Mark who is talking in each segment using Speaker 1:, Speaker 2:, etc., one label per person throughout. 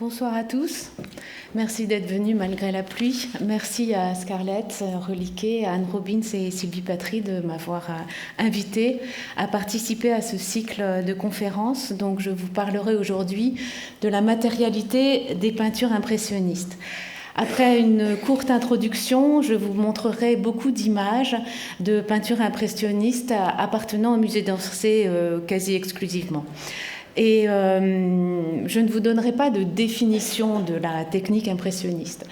Speaker 1: Bonsoir à tous. Merci d'être venus malgré la pluie. Merci à Scarlett Reliquet, à Anne Robbins et Sylvie Patry de m'avoir invité à participer à ce cycle de conférences. Donc, je vous parlerai aujourd'hui de la matérialité des peintures impressionnistes. Après une courte introduction, je vous montrerai beaucoup d'images de peintures impressionnistes appartenant au musée d'Orsay quasi exclusivement. Et je ne vous donnerai pas de définition de la technique impressionniste.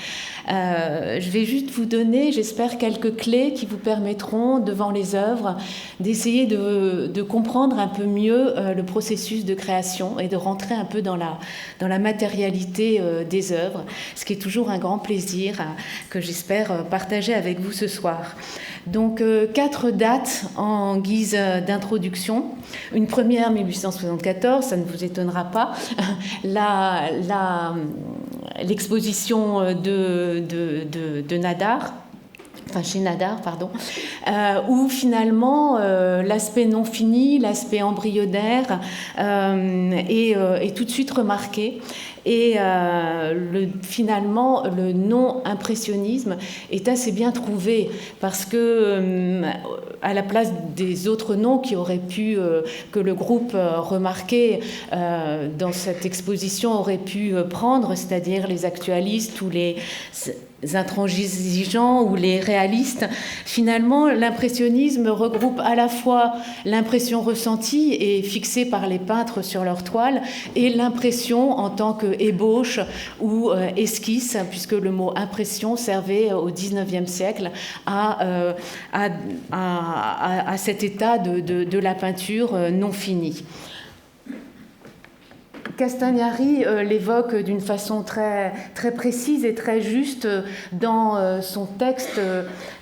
Speaker 1: Je vais juste vous donner, j'espère, quelques clés qui vous permettront, devant les œuvres, d'essayer de comprendre un peu mieux le processus de création et de rentrer un peu dans la matérialité des œuvres, ce qui est toujours un grand plaisir que j'espère partager avec vous ce soir. Donc, 4 dates en guise d'introduction. Une première, 1874, ça ne vous étonnera pas. L'exposition de Nadar, enfin chez Nadar, pardon, où finalement l'aspect non fini, l'aspect embryonnaire est tout de suite remarqué. Et finalement, le non-impressionnisme est assez bien trouvé parce que, à la place des autres noms qui auraient pu, que le groupe remarqué dans cette exposition aurait pu prendre, c'est-à-dire les actualistes ou les intransigeants ou les réalistes, finalement, l'impressionnisme regroupe à la fois l'impression ressentie et fixée par les peintres sur leur toile et l'impression en tant qu'ébauche ou esquisse, puisque le mot impression servait au XIXe siècle à cet état de la peinture non finie. Castagnari l'évoque d'une façon très, très précise et très juste dans son texte,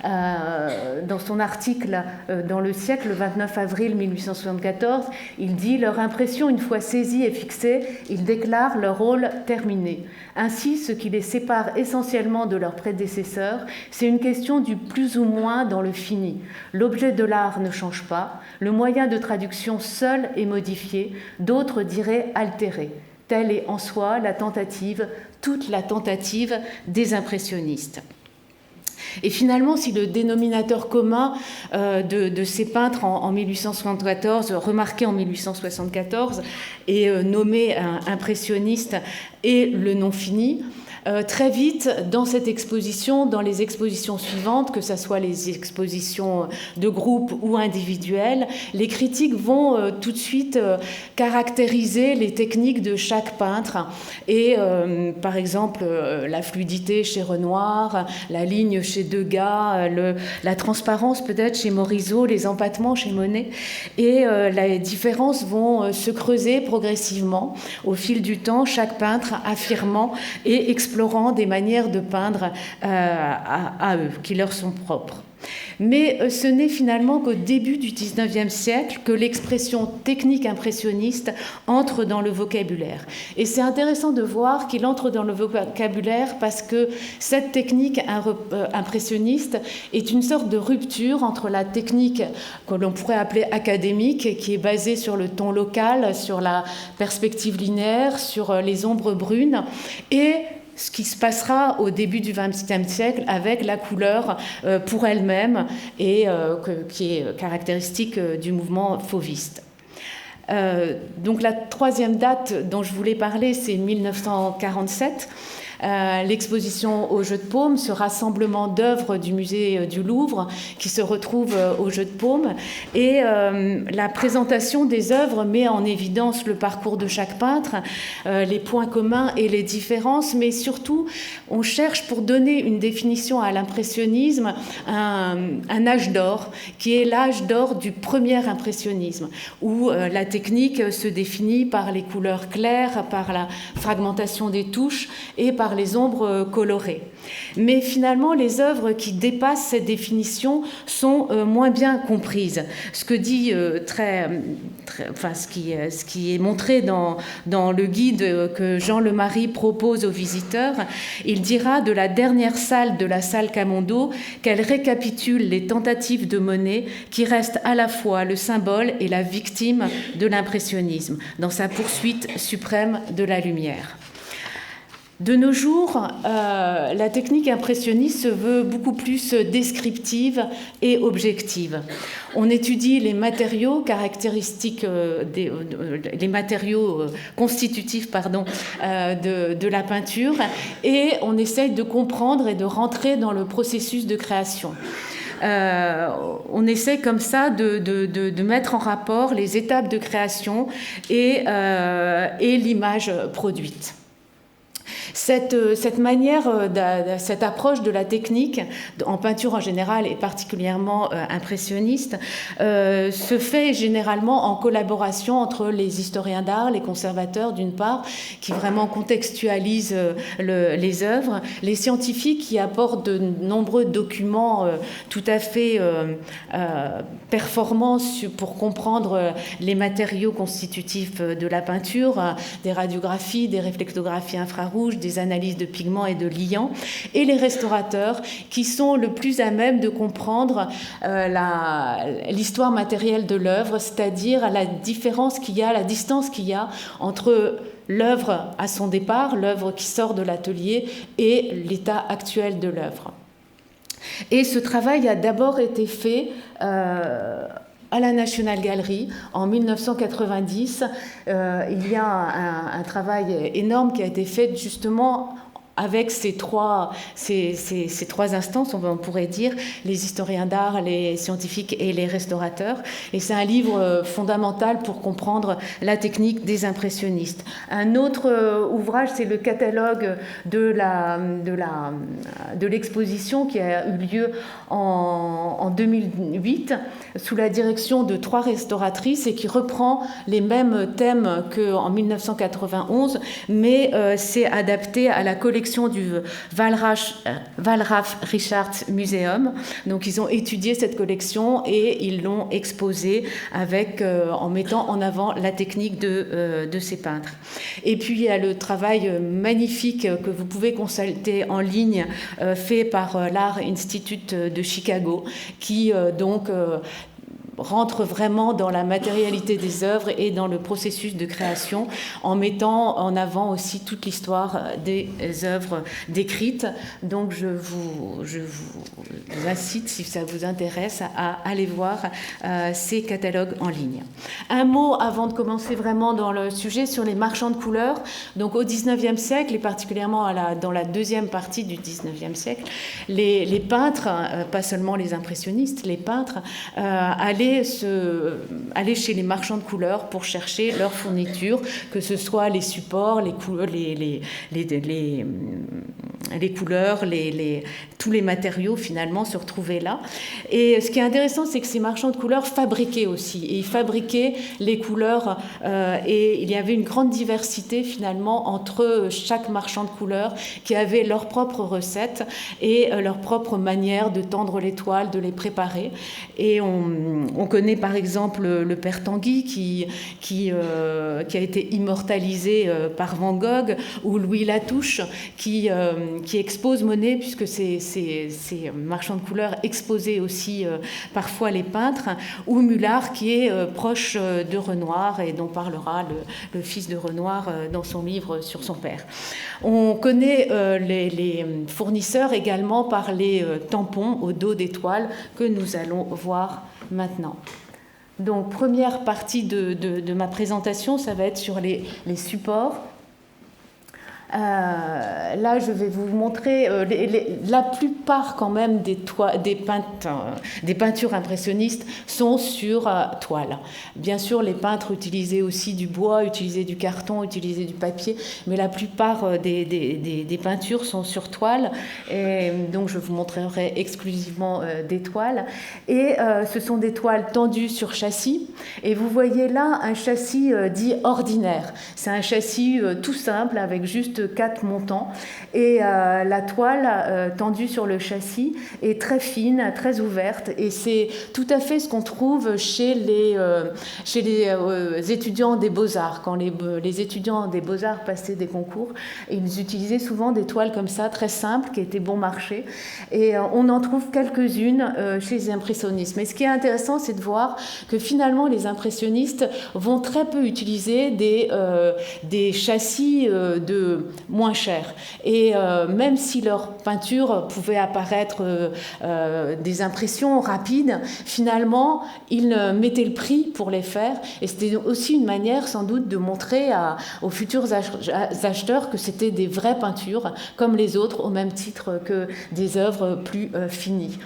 Speaker 1: dans son article dans Le Siècle, le 29 avril 1874. Il dit « Leur impression, une fois saisie et fixée, ils déclarent leur rôle terminé. Ainsi, ce qui les sépare essentiellement de leurs prédécesseurs, c'est une question du plus ou moins dans le fini. L'objet de l'art ne change pas, le moyen de traduction seul est modifié, d'autres diraient altéré. Telle est en soi la tentative, toute la tentative des impressionnistes. » Et finalement, si le dénominateur commun de ces peintres en 1874, remarqué en 1874, est nommé impressionniste et le non fini, très vite, dans cette exposition, dans les expositions suivantes, que ce soit les expositions de groupe ou individuelles, les critiques vont tout de suite caractériser les techniques de chaque peintre. Et par exemple, la fluidité chez Renoir, la ligne chez Degas, la transparence peut-être chez Morisot, les empattements chez Monet. Et les différences vont se creuser progressivement au fil du temps, chaque peintre affirmant et explorant des manières de peindre à eux, qui leur sont propres. Mais ce n'est finalement qu'au début du XIXe siècle que l'expression technique impressionniste entre dans le vocabulaire. Et c'est intéressant de voir qu'il entre dans le vocabulaire parce que cette technique impressionniste est une sorte de rupture entre la technique que l'on pourrait appeler académique, qui est basée sur le ton local, sur la perspective linéaire, sur les ombres brunes, et ce qui se passera au début du XXe siècle avec la couleur pour elle-même et qui est caractéristique du mouvement fauviste. Donc la troisième date dont je voulais parler, c'est 1947. L'exposition au Jeu de Paume, ce rassemblement d'œuvres du musée du Louvre qui se retrouve au Jeu de Paume. Et la présentation des œuvres met en évidence le parcours de chaque peintre, les points communs et les différences, mais surtout, on cherche pour donner une définition à l'impressionnisme un âge d'or, qui est l'âge d'or du premier impressionnisme, où la technique se définit par les couleurs claires, par la fragmentation des touches et par les ombres colorées. Mais finalement, les œuvres qui dépassent cette définition sont moins bien comprises. Ce que dit ce qui est montré dans le guide que Jean Lemarie propose aux visiteurs, il dira de la dernière salle de la salle Camondo qu'elle récapitule les tentatives de Monet qui restent à la fois le symbole et la victime de l'impressionnisme dans sa poursuite suprême de la lumière. De nos jours, la technique impressionniste se veut beaucoup plus descriptive et objective. On étudie les matériaux caractéristiques, les matériaux constitutifs de la peinture, et on essaye de comprendre et de rentrer dans le processus de création. On essaie comme ça de mettre en rapport les étapes de création et l'image produite. Cette manière, cette approche de la technique, en peinture en général et particulièrement impressionniste, se fait généralement en collaboration entre les historiens d'art, les conservateurs d'une part, qui vraiment contextualisent les œuvres, les scientifiques qui apportent de nombreux documents tout à fait performants pour comprendre les matériaux constitutifs de la peinture, des radiographies, des réflectographies infrarouges, des analyses de pigments et de liants, et les restaurateurs qui sont le plus à même de comprendre l'histoire matérielle de l'œuvre, c'est-à-dire la différence qu'il y a, la distance qu'il y a entre l'œuvre à son départ, l'œuvre qui sort de l'atelier, et l'état actuel de l'œuvre. Et ce travail a d'abord été fait à la National Gallery en 1990. Il y a un travail énorme qui a été fait justement avec ces trois instances, on pourrait dire, les historiens d'art, les scientifiques et les restaurateurs. Et c'est un livre fondamental pour comprendre la technique des impressionnistes. Un autre ouvrage, c'est le catalogue de l'exposition qui a eu lieu en 2008 sous la direction de 3 restauratrices et qui reprend les mêmes thèmes qu'en 1991, mais c'est adapté à la collection du Wallraf Richards Museum. Donc ils ont étudié cette collection et ils l'ont exposée en mettant en avant la technique de ces peintres. Et puis il y a le travail magnifique que vous pouvez consulter en ligne fait par l'Art Institute de Chicago qui rentre vraiment dans la matérialité des œuvres et dans le processus de création en mettant en avant aussi toute l'histoire des œuvres décrites. Donc je vous incite, si ça vous intéresse, à aller voir ces catalogues en ligne. Un mot avant de commencer vraiment dans le sujet sur les marchands de couleurs. Donc au XIXe siècle et particulièrement dans la deuxième partie du XIXe siècle, les peintres, pas seulement les impressionnistes, les peintres allaient chez les marchands de couleurs pour chercher leurs fournitures, que ce soit les supports, les couleurs, tous les matériaux finalement se retrouvaient là. Et ce qui est intéressant, c'est que ces marchands de couleurs fabriquaient aussi, et ils fabriquaient les couleurs, et il y avait une grande diversité finalement entre chaque marchand de couleurs qui avait leur propre recette et leur propre manière de tendre les toiles, de les préparer. Et on connaît par exemple le père Tanguy qui a été immortalisé par Van Gogh, ou Louis Latouche qui expose Monet, puisque ces marchands de couleurs exposaient aussi parfois les peintres, ou Mullard qui est proche de Renoir et dont parlera le fils de Renoir dans son livre sur son père. On connaît les fournisseurs également par les tampons au dos des toiles que nous allons voir maintenant. Donc, première partie de ma présentation, ça va être sur les supports. Là, je vais vous montrer la plupart quand même des peintures impressionnistes sont sur toile. Bien sûr, les peintres utilisaient aussi du bois, utilisaient du carton, utilisaient du papier, mais la plupart des peintures sont sur toile. Et donc, je vous montrerai exclusivement des toiles. Et ce sont des toiles tendues sur châssis. Et vous voyez là un châssis dit ordinaire. C'est un châssis tout simple avec juste 4 montants, et la toile tendue sur le châssis est très fine, très ouverte, et c'est tout à fait ce qu'on trouve chez les étudiants des Beaux-Arts. Quand les étudiants des Beaux-Arts passaient des concours, ils utilisaient souvent des toiles comme ça, très simples, qui étaient bon marché, et on en trouve quelques-unes chez les impressionnistes. Mais ce qui est intéressant, c'est de voir que finalement les impressionnistes vont très peu utiliser des châssis de moins chers. Et même si leur peinture pouvait apparaître des impressions rapides, finalement, ils mettaient le prix pour les faire. Et c'était aussi une manière, sans doute, de montrer aux futurs acheteurs que c'était des vraies peintures, comme les autres, au même titre que des œuvres plus finies.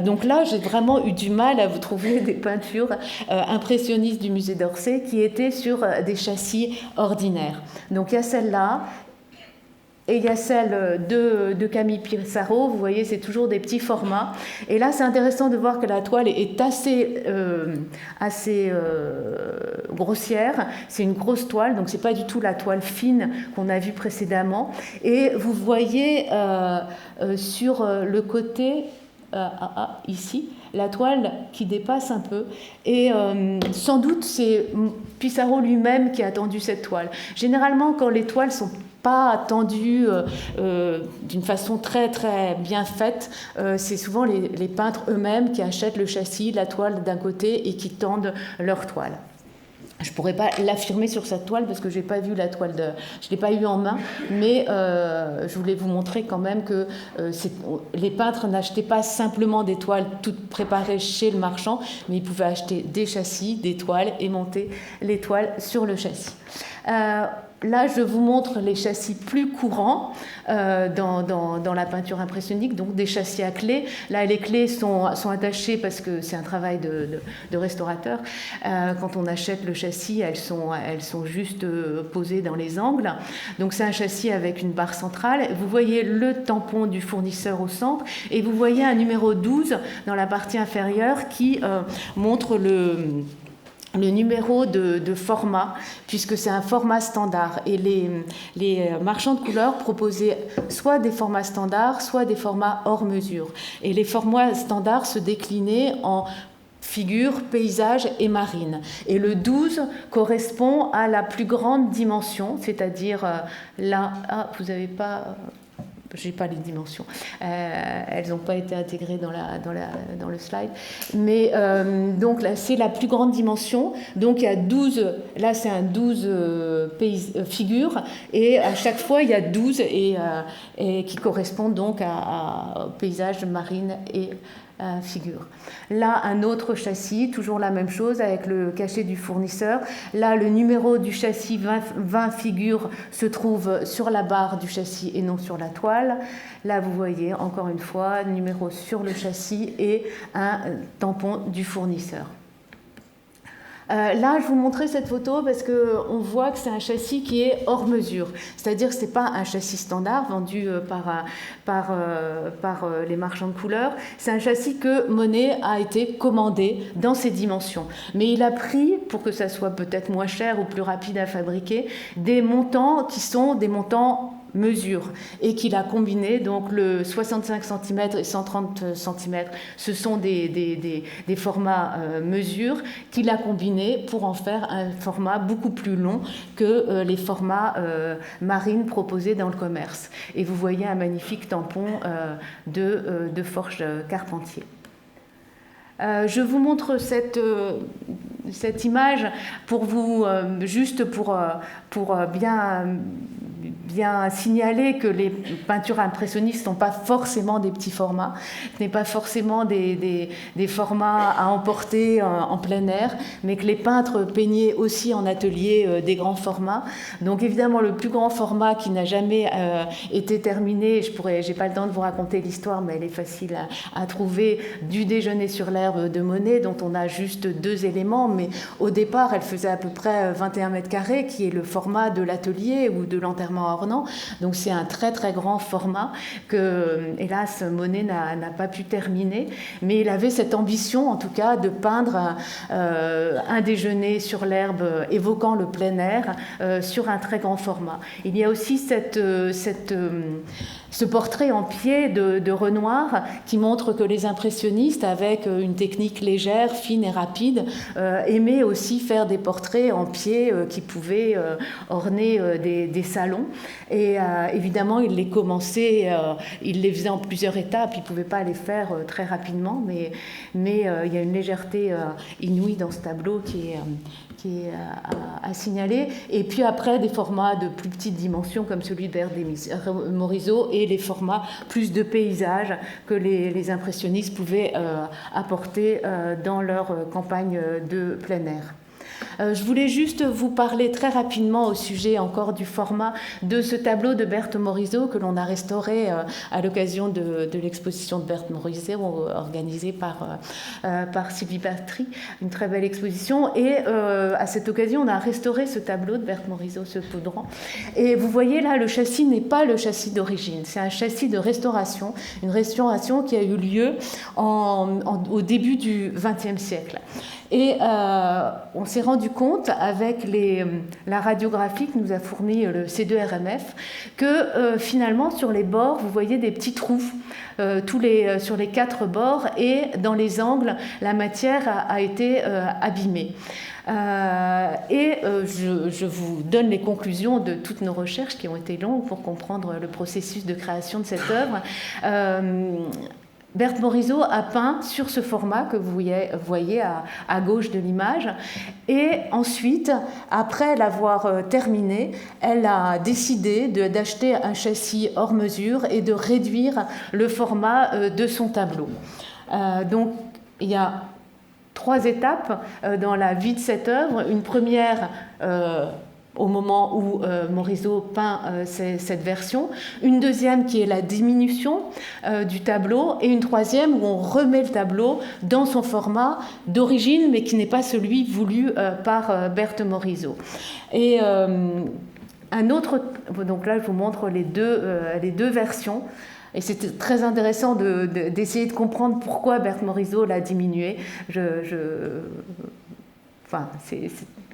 Speaker 1: Donc là, j'ai vraiment eu du mal à vous trouver des peintures impressionnistes du musée d'Orsay qui étaient sur des châssis ordinaires. Donc il y a celle-là, et il y a celle de Camille Pissarro. Vous voyez, c'est toujours des petits formats. Et là, c'est intéressant de voir que la toile est assez grossière. C'est une grosse toile, donc c'est pas du tout la toile fine qu'on a vue précédemment. Et vous voyez sur le côté, ici, la toile qui dépasse un peu. Et sans doute, c'est Pissarro lui-même qui a tendu cette toile. Généralement, quand les toiles sont pas tendues d'une façon très très bien faite, c'est souvent les peintres eux-mêmes qui achètent le châssis, la toile d'un côté et qui tendent leur toile. Je ne pourrais pas l'affirmer sur cette toile parce que je n'ai pas vu la toile, je ne l'ai pas eu en main, mais je voulais vous montrer quand même que les peintres n'achetaient pas simplement des toiles toutes préparées chez le marchand, mais ils pouvaient acheter des châssis, des toiles et monter les toiles sur le châssis. Là, je vous montre les châssis plus courants dans la peinture impressionniste, donc des châssis à clés. Là, les clés sont attachées parce que c'est un travail de restaurateur. Quand on achète le châssis, elles sont juste posées dans les angles. Donc, c'est un châssis avec une barre centrale. Vous voyez le tampon du fournisseur au centre et vous voyez un numéro 12 dans la partie inférieure qui montre le numéro de format, puisque c'est un format standard. Et les marchands de couleurs proposaient soit des formats standards, soit des formats hors mesure. Et les formats standards se déclinaient en figure, paysage et marine. Et le 12 correspond à la plus grande dimension, c'est-à-dire là, vous n'avez pas... J'ai pas les dimensions, elles n'ont pas été intégrées dans le slide, mais donc là c'est la plus grande dimension, donc il y a 12, là c'est un 12 figures, et à chaque fois il y a 12 et qui correspondent donc à paysage, marine et figure. Là, un autre châssis, toujours la même chose avec le cachet du fournisseur. Là, le numéro du châssis 20 figures se trouve sur la barre du châssis et non sur la toile. Là, vous voyez, encore une fois, numéro sur le châssis et un tampon du fournisseur. Là, je vous montrais cette photo parce qu'on voit que c'est un châssis qui est hors mesure. C'est-à-dire que ce n'est pas un châssis standard vendu par les marchands de couleurs. C'est un châssis que Monet a été commandé dans ses dimensions. Mais il a pris, pour que ça soit peut-être moins cher ou plus rapide à fabriquer, des montants qui sont des montants mesure et qu'il a combiné, donc le 65 cm et 130 cm, ce sont des formats mesure qu'il a combinés pour en faire un format beaucoup plus long que les formats marines proposés dans le commerce. Et vous voyez un magnifique tampon de Forge Carpentier. Je vous montre cette image pour vous, juste pour bien signaler que les peintures impressionnistes ne sont pas forcément des petits formats, ce n'est pas forcément des formats à emporter en plein air, mais que les peintres peignaient aussi en atelier des grands formats. Donc évidemment, le plus grand format qui n'a jamais été terminé, j'ai pas le temps de vous raconter l'histoire, mais elle est facile à trouver, du Déjeuner sur l'herbe de Monet, dont on a juste 2 éléments, mais au départ, elle faisait à peu près 21 mètres carrés, qui est le format de l'atelier ou de l'enterrement ornant. Donc c'est un très très grand format que, hélas, Monet n'a pas pu terminer, mais il avait cette ambition, en tout cas, de peindre un déjeuner sur l'herbe évoquant le plein air sur un très grand format. Il y a aussi ce portrait en pied de Renoir qui montre que les impressionnistes, avec une technique légère, fine et rapide, aimaient aussi faire des portraits en pied qui pouvaient orner des salons. Et évidemment, il les commençait, il les faisait en plusieurs étapes, il ne pouvait pas les faire très rapidement, mais il y a une légèreté inouïe dans ce tableau qui est à signaler. Et puis après, des formats de plus petite dimension comme celui de Berthe Morisot et les formats plus de paysages que les impressionnistes pouvaient apporter dans leur campagne de plein air. Je voulais juste vous parler très rapidement au sujet encore du format de ce tableau de Berthe Morisot que l'on a restauré à l'occasion de l'exposition de Berthe Morisot organisée par Sylvie Patry, une très belle exposition. Et à cette occasion, on a restauré ce tableau de Berthe Morisot, ce Poudrant. Et vous voyez là, le châssis n'est pas le châssis d'origine, c'est un châssis de restauration, une restauration qui a eu lieu au début du XXe siècle. Et on s'est rendu compte avec la radiographie que nous a fournie le C2RMF que finalement sur les bords vous voyez des petits trous sur les 4 bords et dans les angles la matière a été abîmée. Je vous donne les conclusions de toutes nos recherches qui ont été longues pour comprendre le processus de création de cette œuvre. Berthe Morisot a peint sur ce format que vous voyez à gauche de l'image. Et ensuite, après l'avoir terminé, elle a décidé d'acheter un châssis hors mesure et de réduire le format de son tableau. Donc, il y a 3 étapes dans la vie de cette œuvre. Une première au moment où Morisot peint cette version, une deuxième qui est la diminution du tableau, et une troisième où on remet le tableau dans son format d'origine, mais qui n'est pas celui voulu par Berthe Morisot. Et un autre, donc là je vous montre les deux versions. Et c'était très intéressant d'essayer de comprendre pourquoi Berthe Morisot l'a diminué.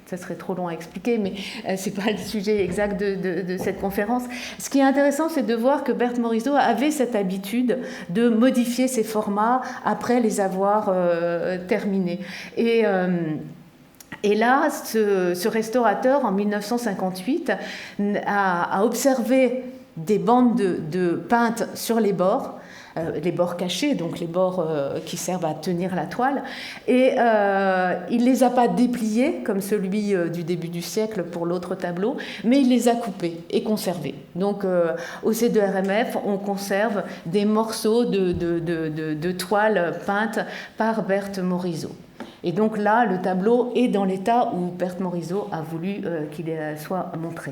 Speaker 1: Ça serait trop long à expliquer, mais ce n'est pas le sujet exact de cette conférence. Ce qui est intéressant, c'est de voir que Berthe Morisot avait cette habitude de modifier ses formats après les avoir terminés. Et là, ce restaurateur, en 1958, a observé des bandes de peintes sur les bords cachés, donc les bords qui servent à tenir la toile, et il ne les a pas dépliés comme celui du début du siècle pour l'autre tableau, mais il les a coupés et conservés. Donc au C2RMF, on conserve des morceaux de toile peintes par Berthe Morisot. Et donc là, le tableau est dans l'état où Berthe Morisot a voulu qu'il soit montré.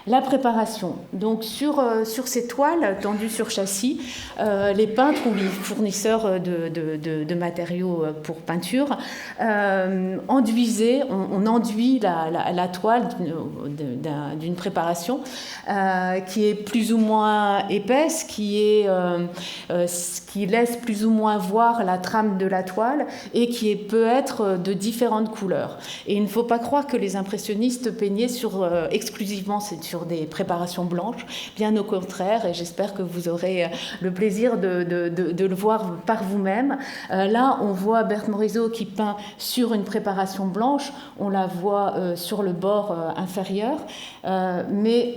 Speaker 1: La préparation. Donc sur ces toiles tendues sur châssis, les peintres ou les fournisseurs de matériaux pour peinture enduisaient, on enduit la toile d'une préparation qui est plus ou moins épaisse, qui laisse plus ou moins voir la trame de la toile et qui peut être de différentes couleurs. Et il ne faut pas croire que les impressionnistes peignaient exclusivement sur des préparations blanches, bien au contraire, et j'espère que vous aurez le plaisir de le voir par vous-même. Là, on voit Berthe Morisot qui peint sur une préparation blanche, on la voit sur le bord inférieur, mais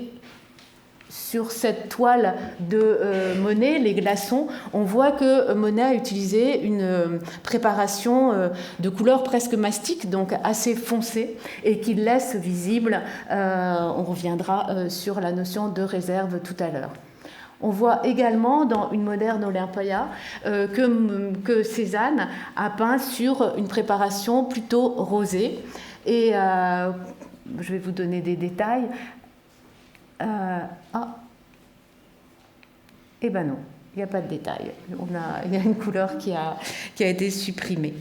Speaker 1: sur cette toile de Monet, les glaçons, on voit que Monet a utilisé une préparation de couleur presque mastic, donc assez foncée, et qui laisse visible, on reviendra sur la notion de réserve tout à l'heure. On voit également dans Une moderne Olympia que Cézanne a peint sur une préparation plutôt rosée. Et je vais vous donner des détails. Eh ben non, il n'y a pas de détail. Il y a une couleur qui a été supprimée.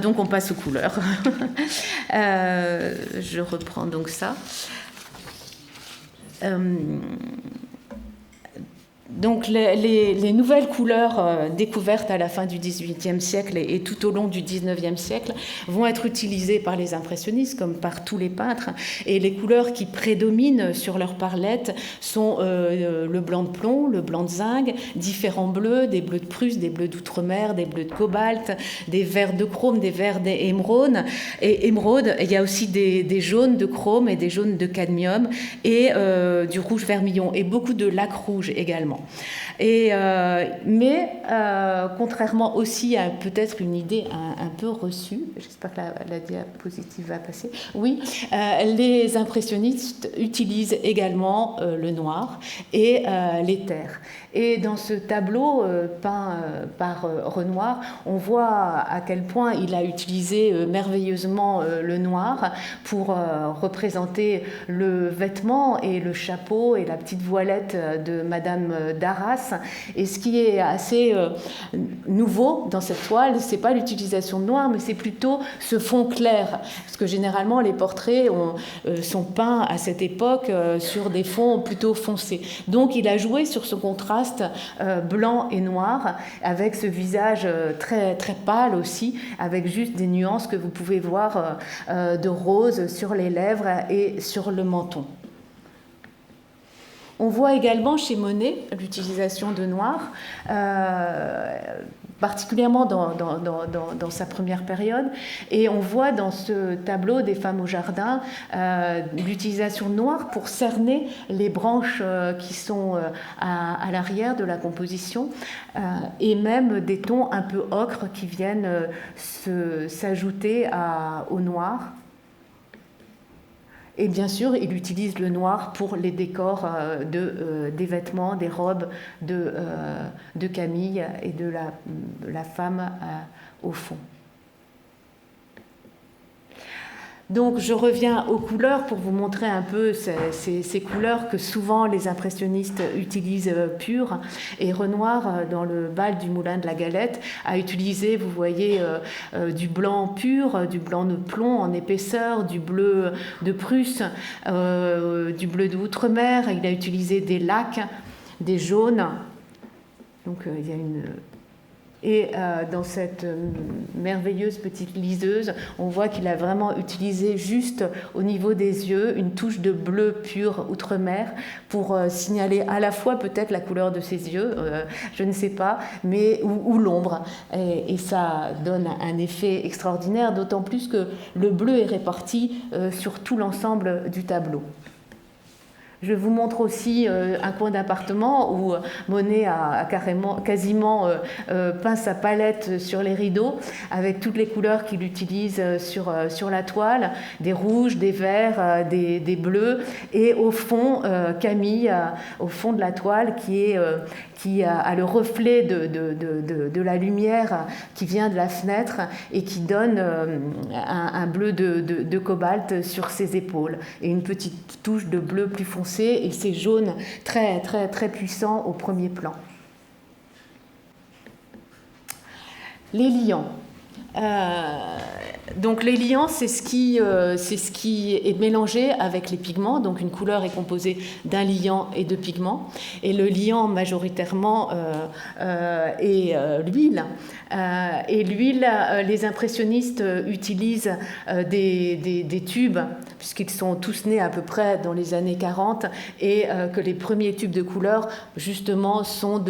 Speaker 1: Donc on passe aux couleurs. Je reprends donc ça. Donc les nouvelles couleurs découvertes à la fin du XVIIIe siècle et tout au long du XIXe siècle vont être utilisées par les impressionnistes comme par tous les peintres. Et les couleurs qui prédominent sur leur palette sont le blanc de plomb, le blanc de zinc, différents bleus, des bleus de Prusse, des bleus d'outre-mer, des bleus de cobalt, des verts de chrome, des verts d'émeraude. Et émeraude, il y a aussi des jaunes de chrome et des jaunes de cadmium et du rouge vermillon et beaucoup de lac rouge également. Mais contrairement aussi à peut-être une idée un peu reçue, j'espère que la diapositive va passer, oui, les impressionnistes utilisent également le noir et les terres. Et dans ce tableau peint par Renoir, on voit à quel point il a utilisé merveilleusement le noir pour représenter le vêtement et le chapeau et la petite voilette de Madame d'Arras. Et ce qui est assez nouveau dans cette toile, c'est pas l'utilisation de noir, mais c'est plutôt ce fond clair. Parce que généralement, les portraits sont peints à cette époque sur des fonds plutôt foncés. Donc il a joué sur ce contraste blanc et noir, avec ce visage très, très pâle aussi, avec juste des nuances que vous pouvez voir de rose sur les lèvres et sur le menton. On voit également chez Monet l'utilisation de noir, particulièrement dans sa première période. Et on voit dans ce tableau des femmes au jardin l'utilisation de noir pour cerner les branches qui sont à l'arrière de la composition et même des tons un peu ocre qui viennent s'ajouter au noir. Et bien sûr, il utilise le noir pour les décors des vêtements, des robes de Camille et de la femme au fond. Donc je reviens aux couleurs pour vous montrer un peu ces couleurs que souvent les impressionnistes utilisent pures. Et Renoir, dans le bal du Moulin de la Galette, a utilisé, vous voyez, du blanc pur, du blanc de plomb en épaisseur, du bleu de Prusse, du bleu d'outre-mer. Il a utilisé des lacs, des jaunes. Donc il y a une... Et dans cette merveilleuse petite liseuse, on voit qu'il a vraiment utilisé juste au niveau des yeux une touche de bleu pur outre-mer pour signaler à la fois peut-être la couleur de ses yeux, je ne sais pas, mais ou l'ombre. Et ça donne un effet extraordinaire, d'autant plus que le bleu est réparti sur tout l'ensemble du tableau. Je vous montre aussi un coin d'appartement où Monet a quasiment peint sa palette sur les rideaux avec toutes les couleurs qu'il utilise sur la toile, des rouges, des verts, des bleus, et au fond, Camille, au fond de la toile, qui a le reflet de la lumière qui vient de la fenêtre et qui donne un bleu de cobalt sur ses épaules et une petite touche de bleu plus foncé et ces jaunes très, très, très puissants au premier plan. Les liants. Donc les liants, c'est ce qui est mélangé avec les pigments. Donc une couleur est composée d'un liant et de pigments. Et le liant, majoritairement, est l'huile. Et l'huile, les impressionnistes utilisent des tubes, puisqu'ils sont tous nés à peu près dans les années 40, et que les premiers tubes de couleur, justement, sont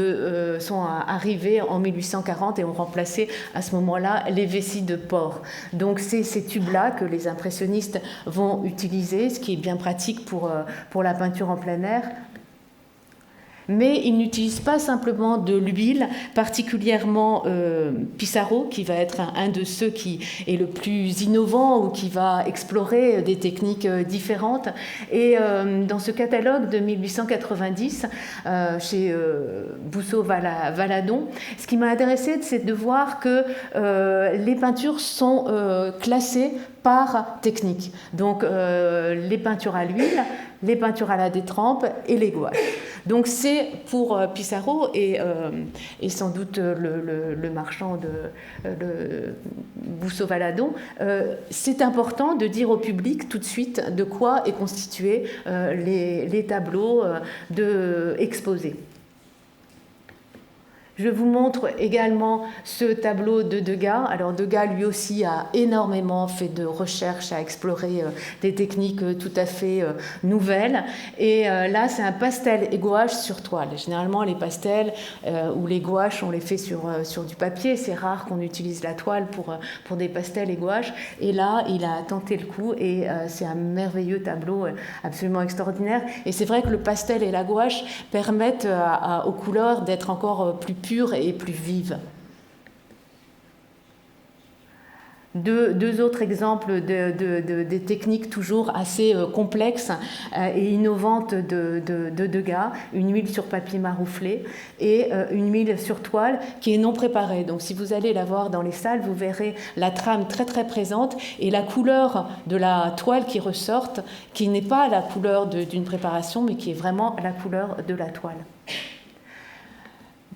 Speaker 1: arrivés en 1840 et ont remplacé à ce moment-là les vessies de porc. Donc c'est ces tubes-là que les impressionnistes vont utiliser, ce qui est bien pratique pour la peinture en plein air. Mais ils n'utilisent pas simplement de l'huile, particulièrement Pissarro, qui va être un de ceux qui est le plus innovant ou qui va explorer des techniques différentes. Et dans ce catalogue de 1890, chez Bousseau-Valadon, ce qui m'a intéressée, c'est de voir que les peintures sont classées par technique. Donc les peintures à l'huile, les peintures à la détrempe et les gouaches. Donc c'est pour Pissarro et sans doute le marchand de Bousseau-Valadon, c'est important de dire au public tout de suite de quoi est constitué les tableaux exposés. Je vous montre également ce tableau de Degas. Alors Degas, lui aussi, a énormément fait de recherches, a exploré des techniques tout à fait nouvelles. Et là, c'est un pastel et gouache sur toile. Généralement, les pastels ou les gouaches, on les fait sur du papier. C'est rare qu'on utilise la toile pour des pastels et gouaches. Et là, il a tenté le coup et c'est un merveilleux tableau absolument extraordinaire. Et c'est vrai que le pastel et la gouache permettent aux couleurs d'être encore plus pure et plus vive. Deux autres exemples des techniques toujours assez complexes et innovantes de Degas, une huile sur papier marouflé et une huile sur toile qui est non préparée. Donc si vous allez la voir dans les salles, vous verrez la trame très très présente et la couleur de la toile qui ressort, qui n'est pas la couleur d'une préparation, mais qui est vraiment la couleur de la toile.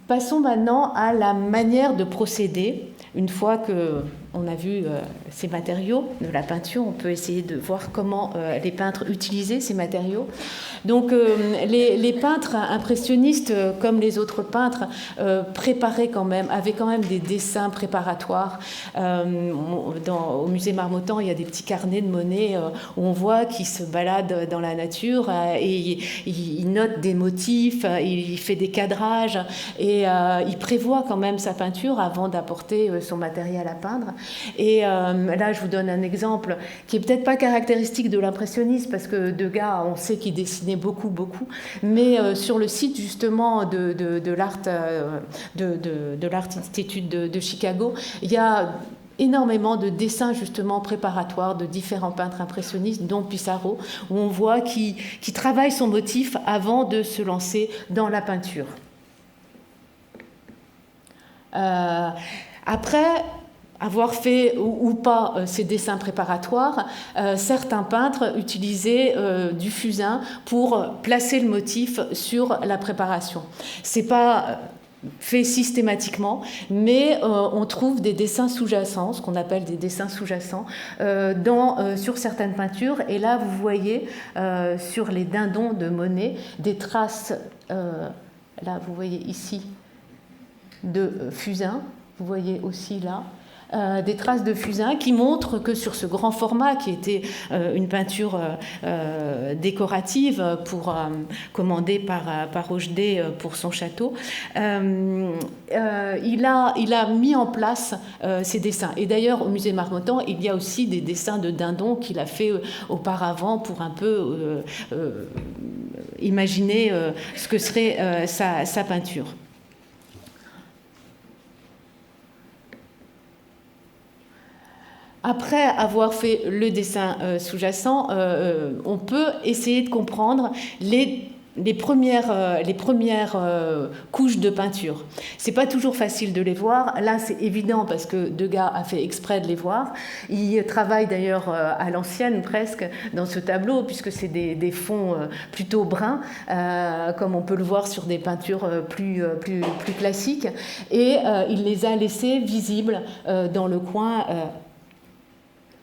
Speaker 1: Passons maintenant à la manière de procéder. Une fois qu'on a vu ces matériaux de la peinture, on peut essayer de voir comment les peintres utilisaient ces matériaux. Donc les peintres impressionnistes, comme les autres peintres, avaient quand même des dessins préparatoires. Au musée Marmottan, il y a des petits carnets de Monet où on voit qu'il se balade dans la nature et il note des motifs, il fait des cadrages et il prévoit quand même sa peinture avant d'apporter son matériel à peindre. Et là, je vous donne un exemple qui est peut-être pas caractéristique de l'impressionnisme, parce que Degas, on sait qu'il dessinait beaucoup, mais sur le site justement de l'Art Institute de Chicago, il y a énormément de dessins justement préparatoires de différents peintres impressionnistes, dont Pissarro, où on voit qu'il travaille son motif avant de se lancer dans la peinture. Après avoir fait ou pas ces dessins préparatoires, certains peintres utilisaient du fusain pour placer le motif sur la préparation. C'est pas fait systématiquement, mais on trouve des dessins sous-jacents, ce qu'on appelle des dessins sous-jacents, sur certaines peintures. Et là, vous voyez sur les dindons de Monet des traces, là vous voyez ici, de fusain, vous voyez aussi là, des traces de fusain qui montrent que sur ce grand format, qui était une peinture décorative commandée par Rochdet pour son château, il a mis en place ces dessins. Et d'ailleurs, au musée Marmottan, il y a aussi des dessins de dindons qu'il a fait auparavant pour un peu imaginer ce que serait sa peinture. Après avoir fait le dessin sous-jacent, on peut essayer de comprendre les premières couches de peinture. C'est pas toujours facile de les voir. Là, c'est évident parce que Degas a fait exprès de les voir. Il travaille d'ailleurs à l'ancienne presque dans ce tableau, puisque c'est des fonds plutôt bruns, comme on peut le voir sur des peintures plus classiques. Et il les a laissés visibles dans le coin.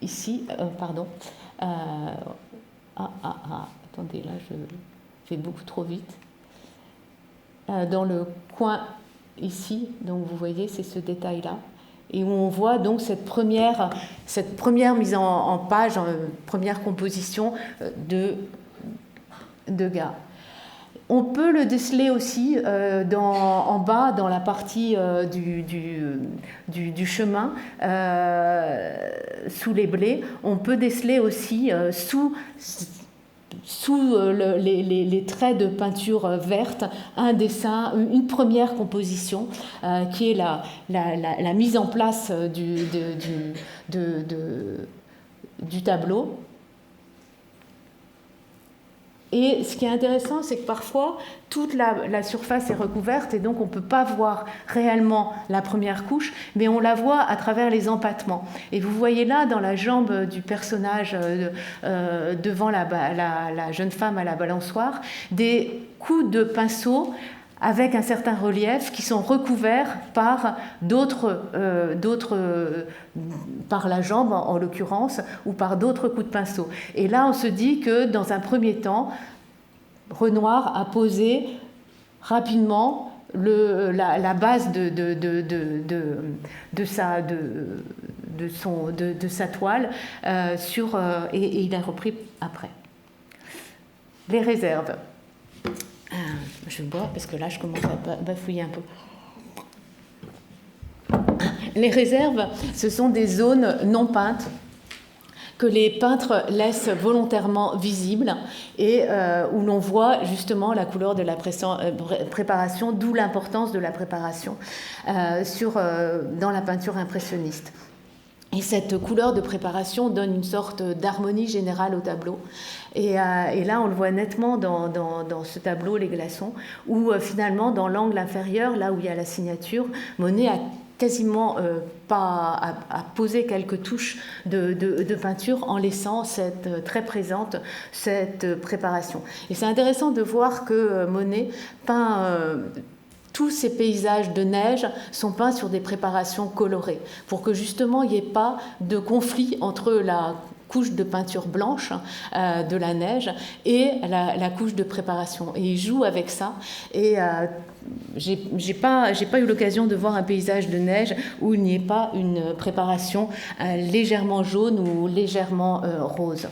Speaker 1: Ici, pardon. Attendez, là, je fais beaucoup trop vite. Dans le coin ici, donc vous voyez, c'est ce détail-là, et où on voit donc cette première mise en page, première composition de Degas. On peut le déceler aussi en bas, dans la partie du chemin, sous les blés. On peut déceler aussi sous les traits de peinture verte, un dessin, une première composition qui est la mise en place du tableau. Et ce qui est intéressant, c'est que parfois, toute la surface est recouverte et donc on ne peut pas voir réellement la première couche, mais on la voit à travers les empattements. Et vous voyez là, dans la jambe du personnage devant la jeune femme à la balançoire, des coups de pinceau avec un certain relief qui sont recouverts par par la jambe en l'occurrence, ou par d'autres coups de pinceau. Et là, on se dit que dans un premier temps, Renoir a posé rapidement la base de sa toile et il a repris après. Les réserves. Je bois parce que là je commence à bafouiller un peu. Les réserves, ce sont des zones non peintes que les peintres laissent volontairement visibles et où l'on voit justement la couleur de la préparation, d'où l'importance de la préparation dans la peinture impressionniste. Et cette couleur de préparation donne une sorte d'harmonie générale au tableau. Et là, on le voit nettement dans ce tableau, Les Glaçons, où finalement, dans l'angle inférieur, là où il y a la signature, Monet a quasiment à poser quelques touches de peinture en laissant très présente cette préparation. Et c'est intéressant de voir que Monet peint tous ces paysages de neige sont peints sur des préparations colorées pour que justement il n'y ait pas de conflit entre la couche de peinture blanche de la neige et la couche de préparation. Et il joue avec ça. Et j'ai pas eu l'occasion de voir un paysage de neige où il n'y ait pas une préparation légèrement jaune ou légèrement rose.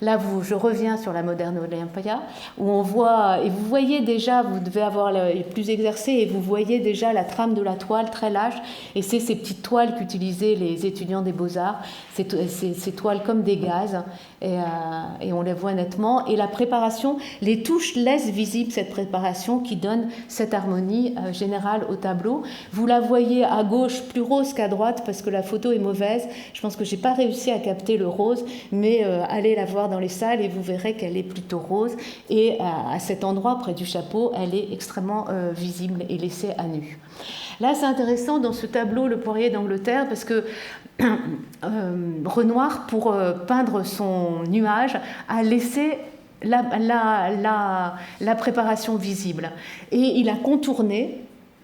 Speaker 1: Là, je reviens sur la moderne Olympia, où on voit, et vous voyez déjà, vous devez avoir plus exercé, et vous voyez déjà la trame de la toile très lâche, et c'est ces petites toiles qu'utilisaient les étudiants des Beaux-Arts, ces toiles comme des gaz, et on les voit nettement. Et la préparation, les touches laissent visible cette préparation qui donne cette harmonie générale au tableau. Vous la voyez à gauche plus rose qu'à droite, parce que la photo est mauvaise. Je pense que je n'ai pas réussi à capter le rose, mais allez la voir dans les salles et vous verrez qu'elle est plutôt rose. Et à cet endroit, près du chapeau, elle est extrêmement visible et laissée à nu. Là, c'est intéressant dans ce tableau, Le Poirier d'Angleterre, parce que Renoir, pour peindre son nuage, a laissé la préparation visible. Et il a contourné.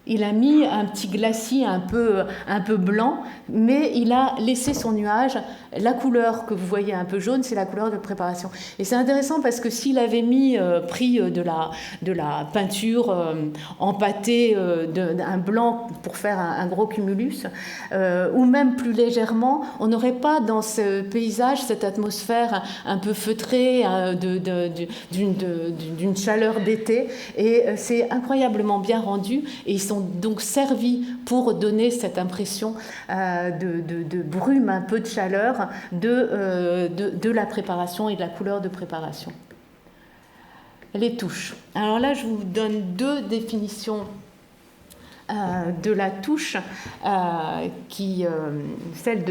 Speaker 1: Il a mis un petit glacis un peu blanc, mais il a laissé son nuage. La couleur que vous voyez un peu jaune, c'est la couleur de préparation. Et c'est intéressant parce que s'il avait pris de la peinture empâtée, un blanc pour faire un gros cumulus, ou même plus légèrement, on n'aurait pas dans ce paysage cette atmosphère un peu feutrée d'une chaleur d'été. Et c'est incroyablement bien rendu. Et ils sont donc servis pour donner cette impression de brume, un peu de chaleur de la préparation et de la couleur de préparation. Les touches. Alors là, je vous donne deux définitions de la touche, celle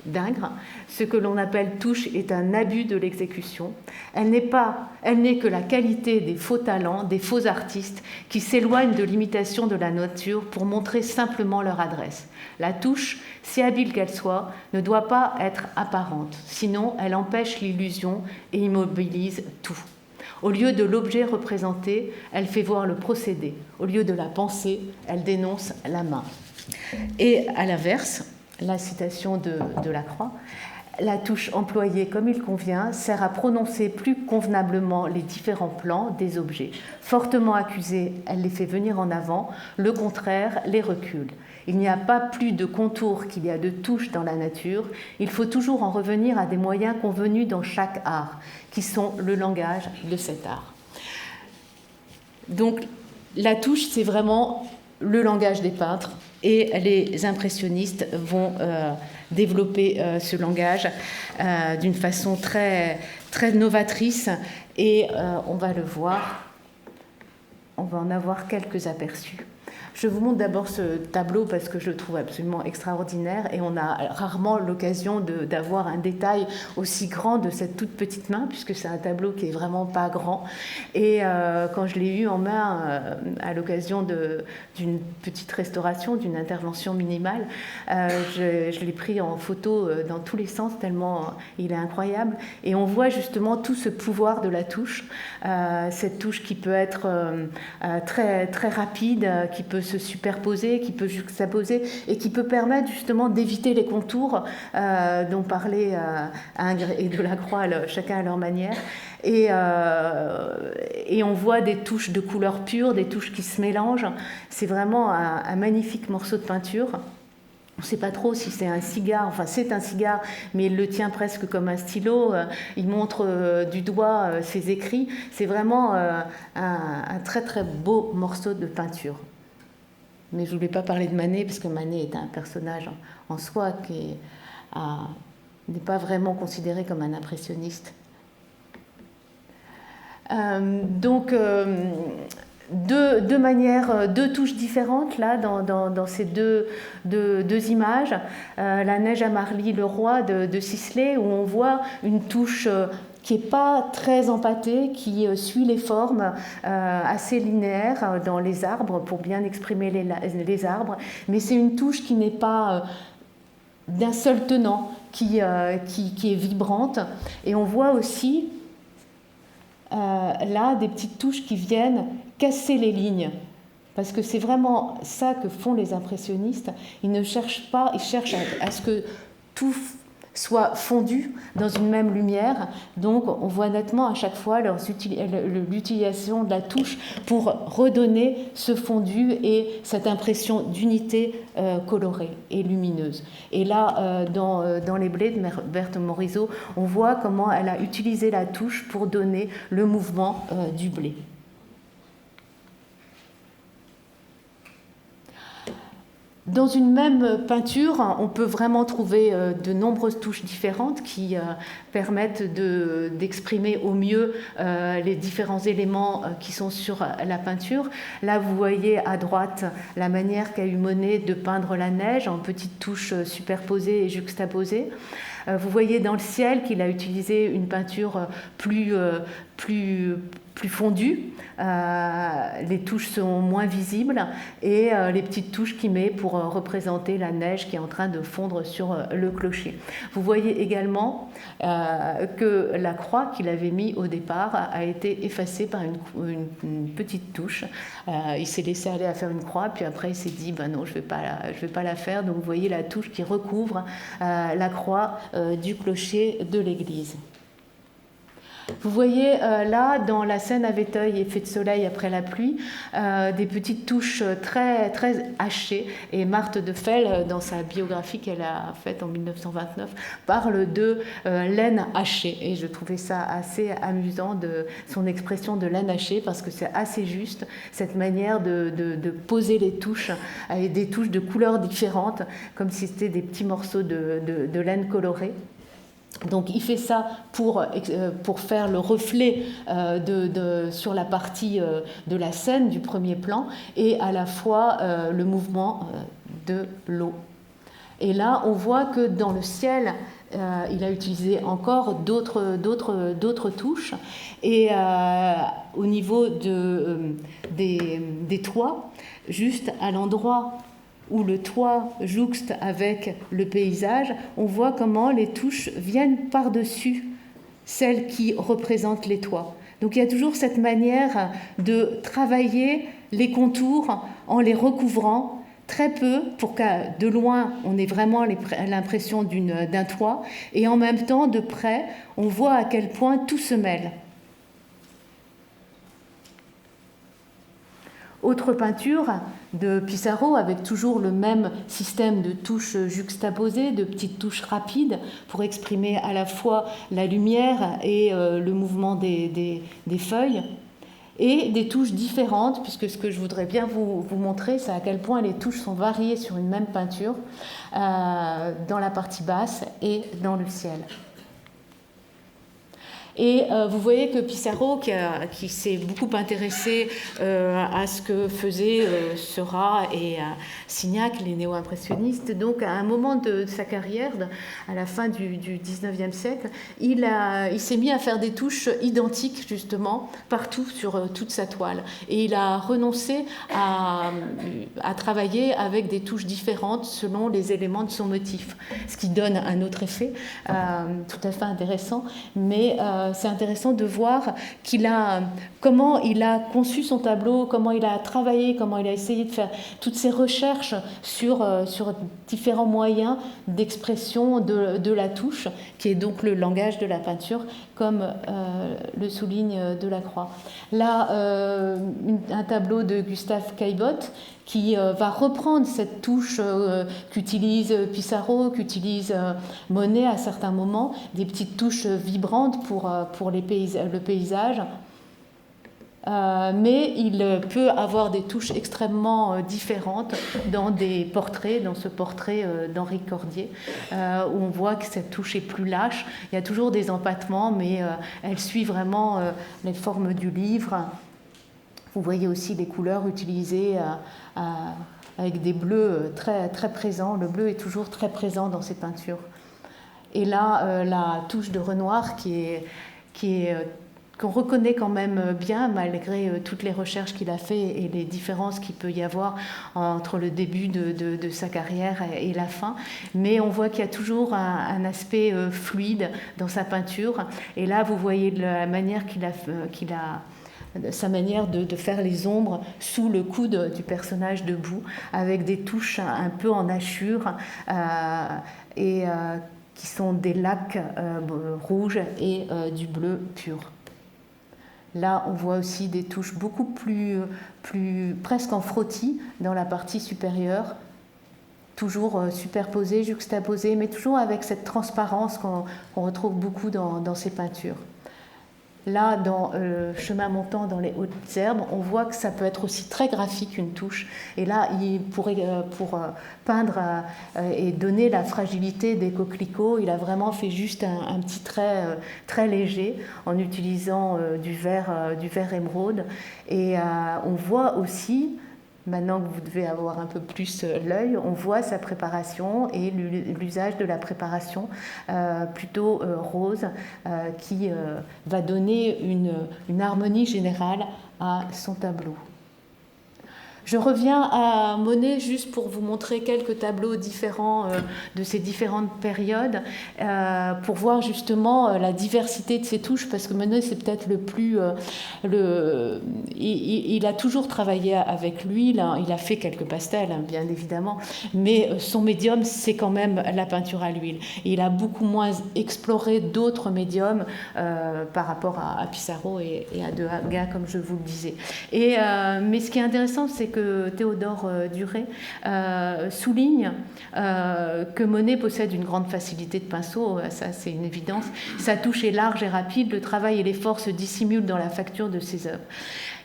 Speaker 1: d'Ingres. Ce que l'on appelle touche est un abus de l'exécution. Elle n'est que la qualité des faux talents, des faux artistes qui s'éloignent de l'imitation de la nature pour montrer simplement leur adresse. La touche, si habile qu'elle soit, ne doit pas être apparente, sinon elle empêche l'illusion et immobilise tout. Au lieu de l'objet représenté, elle fait voir le procédé. Au lieu de la pensée, elle dénonce la main. Et à l'inverse, la citation de Lacroix, la touche employée comme il convient sert à prononcer plus convenablement les différents plans des objets. Fortement accusés, elle les fait venir en avant, le contraire les recule. Il n'y a pas plus de contours qu'il y a de touches dans la nature. Il faut toujours en revenir à des moyens convenus dans chaque art, qui sont le langage de cet art. Donc, la touche, c'est vraiment le langage des peintres, et les impressionnistes vont développer ce langage d'une façon très, très novatrice, et on va le voir, on va en avoir quelques aperçus. Je vous montre d'abord ce tableau parce que je le trouve absolument extraordinaire, et on a rarement l'occasion d'avoir un détail aussi grand de cette toute petite main, puisque c'est un tableau qui est vraiment pas grand. Et quand je l'ai eu en main à l'occasion d'une petite restauration, d'une intervention minimale, je l'ai pris en photo dans tous les sens tellement il est incroyable. Et on voit justement tout ce pouvoir de la touche, cette touche qui peut être très, très rapide, qui peut se superposer, qui peut juxtaposer et qui peut permettre justement d'éviter les contours dont parlait Ingres et Delacroix, chacun à leur manière. Et on voit des touches de couleur pure, des touches qui se mélangent. C'est vraiment un magnifique morceau de peinture. On ne sait pas trop si c'est un cigare, enfin c'est un cigare, mais il le tient presque comme un stylo. Il montre du doigt ses écrits. C'est vraiment un très très beau morceau de peinture. Mais je ne voulais pas parler de Manet, parce que Manet est un personnage en soi qui n'est pas vraiment considéré comme un impressionniste. Deux manières, deux touches différentes là dans ces deux images. La neige à Marly-le-Roi de Sisley, où on voit une touche qui n'est pas très empâtée, qui suit les formes assez linéaires dans les arbres pour bien exprimer les arbres, mais c'est une touche qui n'est pas d'un seul tenant, qui est vibrante. Et on voit aussi là des petites touches qui viennent casser les lignes, parce que c'est vraiment ça que font les impressionnistes. Ils ne cherchent pas, ils cherchent à ce que tout soit fondu dans une même lumière. Donc on voit nettement à chaque fois l'utilisation de la touche pour redonner ce fondu et cette impression d'unité colorée et lumineuse. Et là, dans les blés de Berthe Morisot, on voit comment elle a utilisé la touche pour donner le mouvement du blé. Dans une même peinture, on peut vraiment trouver de nombreuses touches différentes qui permettent d'exprimer au mieux les différents éléments qui sont sur la peinture. Là, vous voyez à droite la manière qu'a eu Monet de peindre la neige en petites touches superposées et juxtaposées. Vous voyez dans le ciel qu'il a utilisé une peinture plus fondue. Les touches sont moins visibles et les petites touches qu'il met pour représenter la neige qui est en train de fondre sur le clocher. Vous voyez également que la croix qu'il avait mise au départ a été effacée par une petite touche. Il s'est laissé aller à faire une croix, puis après il s'est dit non, je vais pas la faire. Donc vous voyez la touche qui recouvre la croix du clocher de l'église. Vous voyez là, dans la scène à Véteuil, Effet de soleil après la pluie, des petites touches très, très hachées. Et Marthe de Fell, dans sa biographie qu'elle a faite en 1929, parle de laine hachée. Et je trouvais ça assez amusant, de son expression de laine hachée, parce que c'est assez juste, cette manière de poser les touches, avec des touches de couleurs différentes, comme si c'était des petits morceaux de laine colorée. Donc il fait ça pour faire le reflet sur la partie de la scène du premier plan et à la fois le mouvement de l'eau. Et là, on voit que dans le ciel, il a utilisé encore d'autres touches. Et au niveau des toits, juste à l'endroit où le toit jouxte avec le paysage, on voit comment les touches viennent par-dessus celles qui représentent les toits. Donc il y a toujours cette manière de travailler les contours en les recouvrant très peu pour qu'à de loin on ait vraiment l'impression d'un toit, et en même temps de près on voit à quel point tout se mêle. Autre peinture de Pissarro avec toujours le même système de touches juxtaposées, de petites touches rapides pour exprimer à la fois la lumière et le mouvement des feuilles, et des touches différentes, puisque ce que je voudrais bien vous montrer, c'est à quel point les touches sont variées sur une même peinture, dans la partie basse et dans le ciel. Et vous voyez que Pissarro, qui s'est beaucoup intéressé à ce que faisaient Seurat et Signac, les néo-impressionnistes, donc à un moment de sa carrière, à la fin du 19e siècle, il s'est mis à faire des touches identiques justement partout sur toute sa toile. Et il a renoncé à travailler avec des touches différentes selon les éléments de son motif, ce qui donne un autre effet tout à fait intéressant, mais c'est intéressant de voir comment il a conçu son tableau, comment il a travaillé, comment il a essayé de faire toutes ces recherches sur différents moyens d'expression de la touche, qui est donc le langage de la peinture, comme le souligne Delacroix. Là, un tableau de Gustave Caillebotte qui va reprendre cette touche qu'utilise Pissarro, qu'utilise Monet à certains moments, des petites touches vibrantes pour le paysage. Mais il peut avoir des touches extrêmement différentes dans des portraits, dans ce portrait d'Henri Cordier, où on voit que cette touche est plus lâche. Il y a toujours des empattements, mais elle suit vraiment les formes du livre. Vous voyez aussi les couleurs utilisées avec des bleus très, très présents. Le bleu est toujours très présent dans ces peintures. Et là, la touche de Renoir qu'on reconnaît quand même bien, malgré toutes les recherches qu'il a fait et les différences qu'il peut y avoir entre le début de sa carrière et la fin. Mais on voit qu'il y a toujours un aspect fluide dans sa peinture. Et là, vous voyez la manière sa manière de faire les ombres sous le coude du personnage debout, avec des touches un peu en hachure qui sont des lacs rouges et du bleu pur. Là, on voit aussi des touches beaucoup plus presque en frottis dans la partie supérieure, toujours superposées, juxtaposées, mais toujours avec cette transparence qu'on retrouve beaucoup dans ces peintures. Là, dans Chemin montant dans les hautes herbes, on voit que ça peut être aussi très graphique, une touche. Et là, pour peindre et donner la fragilité des coquelicots, il a vraiment fait juste un petit trait très léger en utilisant du vert émeraude. Et on voit aussi, maintenant que vous devez avoir un peu plus l'œil, on voit sa préparation et l'usage de la préparation plutôt rose qui va donner une harmonie générale à son tableau. Je reviens à Monet juste pour vous montrer quelques tableaux différents de ces différentes périodes, pour voir justement la diversité de ces touches, parce que Monet c'est peut-être le plus... il a toujours travaillé avec l'huile, hein, il a fait quelques pastels, hein, bien évidemment, mais son médium c'est quand même la peinture à l'huile. Et il a beaucoup moins exploré d'autres médiums par rapport à Pissarro et à Degas, comme je vous le disais. Mais ce qui est intéressant, c'est que Théodore Duret souligne que Monet possède une grande facilité de pinceau, ça c'est une évidence. Sa touche est large et rapide, le travail et l'effort se dissimulent dans la facture de ses œuvres.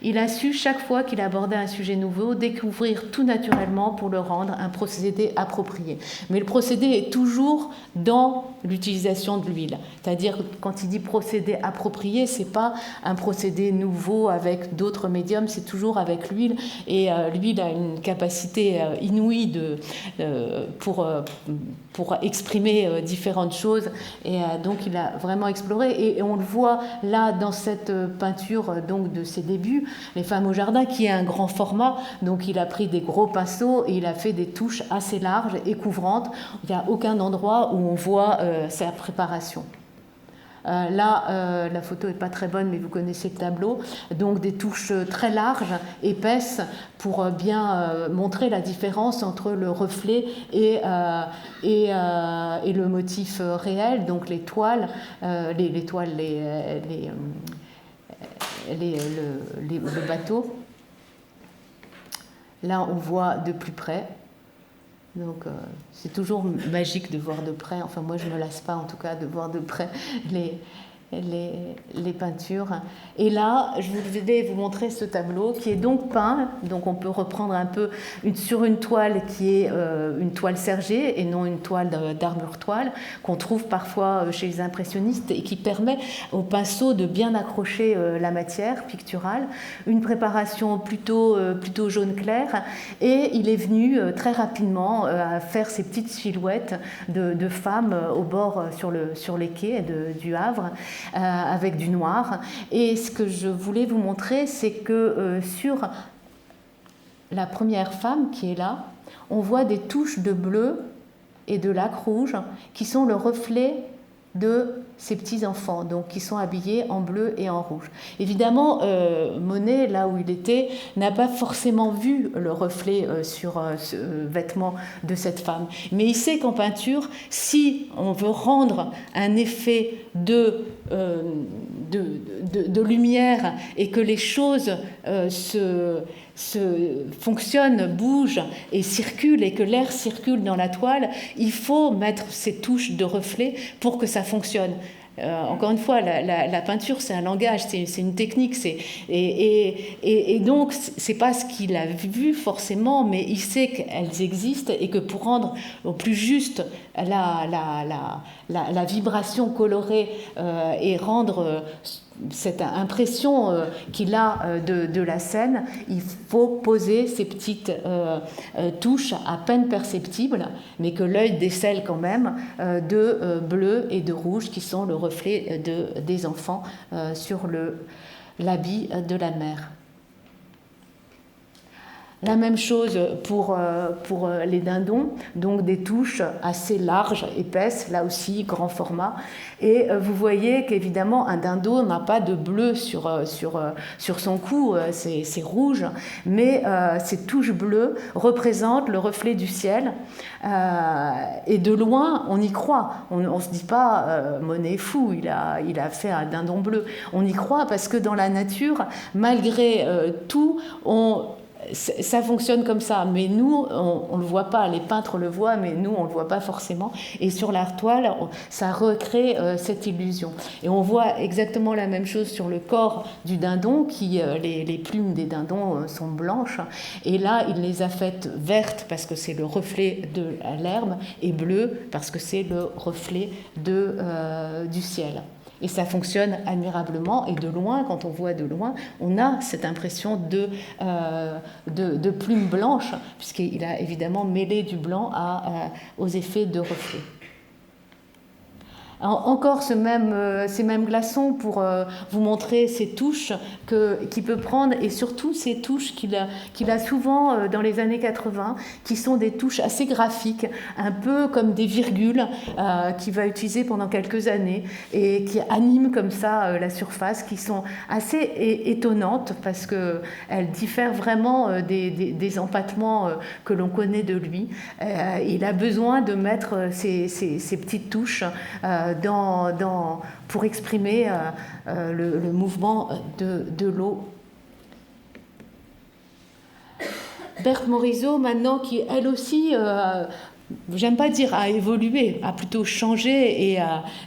Speaker 1: Il a su, chaque fois qu'il abordait un sujet nouveau, découvrir tout naturellement pour le rendre un procédé approprié. Mais le procédé est toujours dans l'utilisation de l'huile. C'est-à-dire que quand il dit procédé approprié, ce n'est pas un procédé nouveau avec d'autres médiums, c'est toujours avec l'huile. Et l'huile a une capacité inouïe pour exprimer différentes choses. Et donc il a vraiment exploré. Et on le voit là dans cette peinture donc, de ses débuts, Les femmes au jardin, qui est un grand format. Donc il a pris des gros pinceaux et il a fait des touches assez larges et couvrantes. Il n'y a aucun endroit où on voit sa préparation. Là, la photo n'est pas très bonne, mais vous connaissez le tableau. Donc des touches très larges, épaisses, pour bien montrer la différence entre le reflet et le motif réel. Donc les toiles, le bateau. Là, on voit de plus près. Donc, c'est toujours magique de voir de près. Enfin, moi, je ne me lasse pas, en tout cas, de voir de près les peintures. Et là, je voulais vous montrer ce tableau qui est donc peint. Donc, on peut reprendre un peu sur une toile qui est une toile sergée et non une toile d'armure toile qu'on trouve parfois chez les impressionnistes et qui permet au pinceau de bien accrocher la matière picturale. Une préparation plutôt jaune clair. Et il est venu très rapidement à faire ces petites silhouettes de femmes au bord sur les quais du Havre, avec du noir. Et ce que je voulais vous montrer, c'est que sur la première femme qui est là, on voit des touches de bleu et de lac rouge qui sont le reflet de ces petits-enfants, donc qui sont habillés en bleu et en rouge. Évidemment, Monet, là où il était, n'a pas forcément vu le reflet sur ce vêtement de cette femme. Mais il sait qu'en peinture, si on veut rendre un effet de lumière et que les choses fonctionnent, bougent et circulent et que l'air circule dans la toile, il faut mettre ces touches de reflet pour que ça fonctionne. Encore une fois, la peinture, c'est un langage, c'est une technique, et donc c'est pas ce qu'il a vu forcément, mais il sait qu'elles existent et que pour rendre au plus juste la vibration colorée et rendre cette impression qu'il a de la scène, il faut poser ces petites touches à peine perceptibles, mais que l'œil décèle quand même, de bleu et de rouge, qui sont le reflet des enfants sur l'habit de la mère. La même chose pour les dindons, donc des touches assez larges, épaisses, là aussi grand format. Et vous voyez qu'évidemment un dindon n'a pas de bleu sur son cou, c'est rouge, mais ces touches bleues représentent le reflet du ciel. Et de loin, on y croit. On ne se dit pas Monet est fou, il a fait un dindon bleu. On y croit parce que dans la nature, malgré tout, ça fonctionne comme ça, mais nous, on ne le voit pas. Les peintres le voient, mais nous, on ne le voit pas forcément. Et sur la toile, ça recrée cette illusion. Et on voit exactement la même chose sur le corps du dindon, les plumes des dindons sont blanches. Et là, il les a faites vertes parce que c'est le reflet de l'herbe, et bleues parce que c'est le reflet du ciel. Et ça fonctionne admirablement. Et de loin, quand on voit de loin, on a cette impression de plumes blanches, puisqu'il a évidemment mêlé du blanc aux effets de reflet. Encore ces mêmes glaçons pour vous montrer ces touches qu'il peut prendre, et surtout ces touches qu'il a souvent dans les années 80, qui sont des touches assez graphiques, un peu comme des virgules qu'il va utiliser pendant quelques années et qui animent comme ça la surface, qui sont assez étonnantes parce qu'elles diffèrent vraiment des empâtements que l'on connaît de lui. Il a besoin de mettre ces petites touches pour exprimer le mouvement de l'eau. Berthe Morisot, maintenant, qui elle aussi, j'aime pas dire a évolué, a plutôt changé et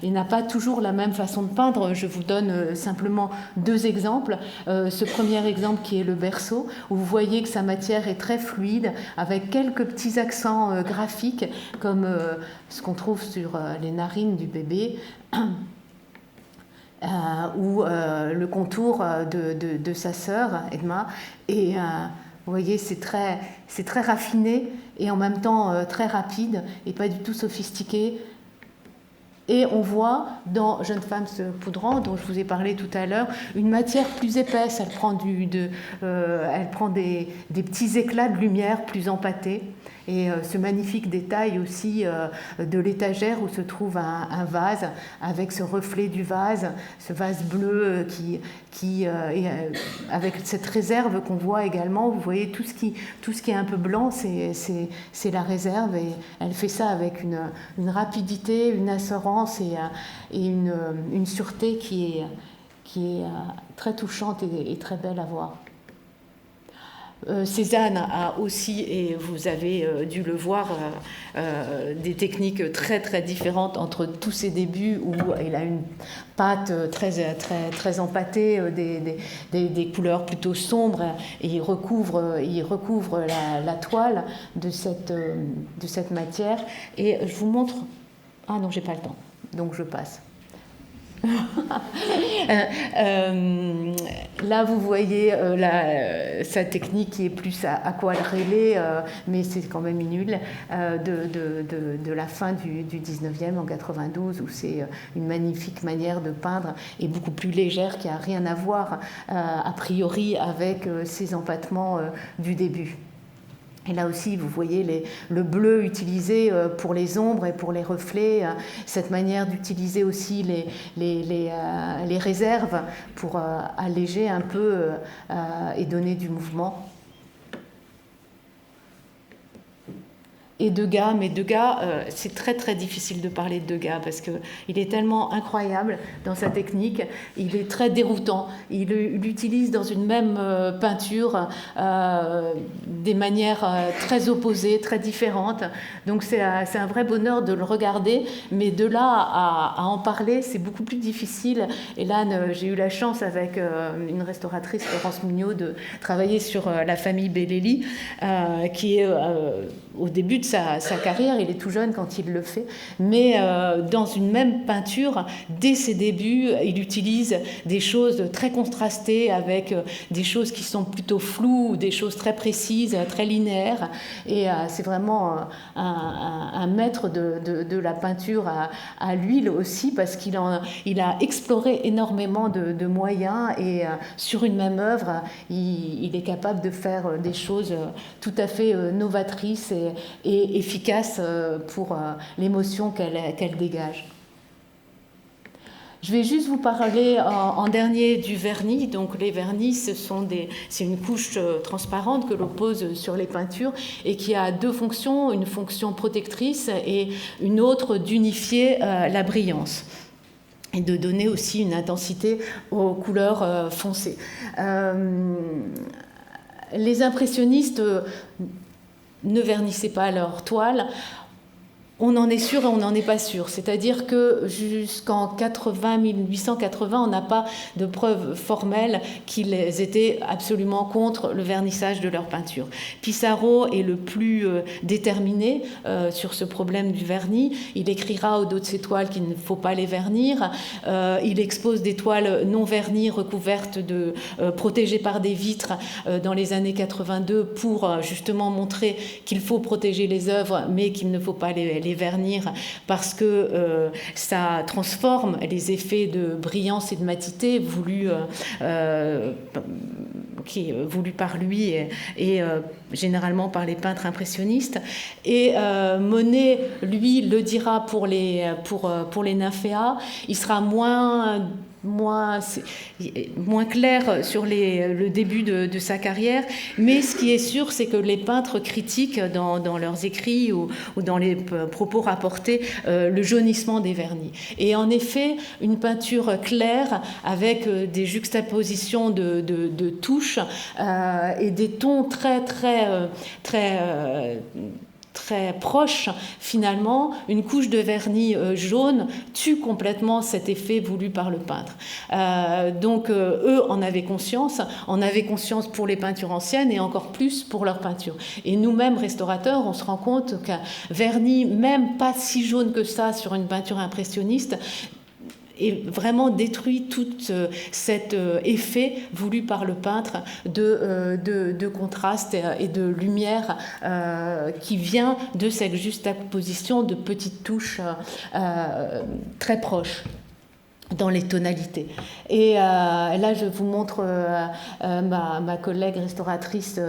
Speaker 1: n'a pas toujours la même façon de peindre. Je vous donne simplement deux exemples. Ce premier exemple qui est le berceau, où vous voyez que sa matière est très fluide, avec quelques petits accents graphiques, comme ce qu'on trouve sur les narines du bébé, ou le contour de sa sœur, Edma. Et vous voyez, c'est très raffiné et en même temps très rapide et pas du tout sophistiqué. Et on voit dans Jeune femme se poudrant, dont je vous ai parlé tout à l'heure, une matière plus épaisse. Elle prend des petits éclats de lumière plus empâtés. Et ce magnifique détail aussi de l'étagère où se trouve un vase, avec ce reflet du vase, ce vase bleu avec cette réserve qu'on voit également. Vous voyez, tout ce qui est un peu blanc, c'est la réserve, et elle fait ça avec une rapidité, une assurance et une sûreté qui est très touchante et très belle à voir. Cézanne a aussi, et vous avez dû le voir, des techniques très très différentes entre tous ses débuts, où il a une pâte très empâtée, des couleurs plutôt sombres, et il recouvre la toile de cette matière. Et je vous montre... Ah non, j'ai pas le temps, donc je passe. Là, vous voyez sa technique qui est plus aquarellée, mais c'est quand même nul, de la fin du 19e, en 92, où c'est une magnifique manière de peindre et beaucoup plus légère, qui n'a rien à voir, a priori, avec ces empâtements du début. Et là aussi, vous voyez le bleu utilisé pour les ombres et pour les reflets, cette manière d'utiliser aussi les réserves pour alléger un peu et donner du mouvement. Et Degas, mais Degas, c'est très très difficile de parler de Degas parce qu'il est tellement incroyable dans sa technique, il est très déroutant, il utilise dans une même peinture des manières très opposées, très différentes, donc c'est un vrai bonheur de le regarder, mais de là à en parler, c'est beaucoup plus difficile. Et là, j'ai eu la chance avec une restauratrice, Florence Mignot, de travailler sur la famille Bellelli, qui est au début de sa carrière, il est tout jeune quand il le fait, mais dans une même peinture, dès ses débuts, il utilise des choses très contrastées avec des choses qui sont plutôt floues, des choses très précises, très linéaires, et c'est vraiment un maître de la peinture à l'huile aussi, parce qu'il a exploré énormément de moyens, et sur une même œuvre, il est capable de faire des choses tout à fait novatrices et efficace pour l'émotion qu'elle dégage. Je vais juste vous parler en dernier du vernis. Donc les vernis, c'est une couche transparente que l'on pose sur les peintures et qui a deux fonctions, une fonction protectrice et une autre d'unifier la brillance et de donner aussi une intensité aux couleurs foncées. Les impressionnistes ne vernissaient pas leur toile. On en est sûr et on n'en est pas sûr. C'est-à-dire que jusqu'en 1880, on n'a pas de preuves formelles qu'ils étaient absolument contre le vernissage de leur peinture. Pissarro est le plus déterminé sur ce problème du vernis. Il écrira au dos de ses toiles qu'il ne faut pas les vernir. Il expose des toiles non vernies, recouvertes, protégées par des vitres dans les années 82 pour justement montrer qu'il faut protéger les œuvres, mais qu'il ne faut pas les vernir parce que ça transforme les effets de brillance et de matité voulus par lui et généralement par les peintres impressionnistes. Et Monet, lui, le dira pour les nymphéas, il sera moins clair sur le début de sa carrière, mais ce qui est sûr, c'est que les peintres critiquent dans leurs écrits ou dans les propos rapportés le jaunissement des vernis. Et en effet, une peinture claire avec des juxtapositions de touches et des tons très proche, finalement, une couche de vernis jaune tue complètement cet effet voulu par le peintre. Donc, eux en avaient conscience pour les peintures anciennes et encore plus pour leurs peintures. Et nous-mêmes, restaurateurs, on se rend compte qu'un vernis, même pas si jaune que ça, sur une peinture impressionniste, et vraiment détruit tout cet effet voulu par le peintre de contraste et de lumière qui vient de cette juxtaposition de petites touches très proches dans les tonalités. Et là, je vous montre ma collègue restauratrice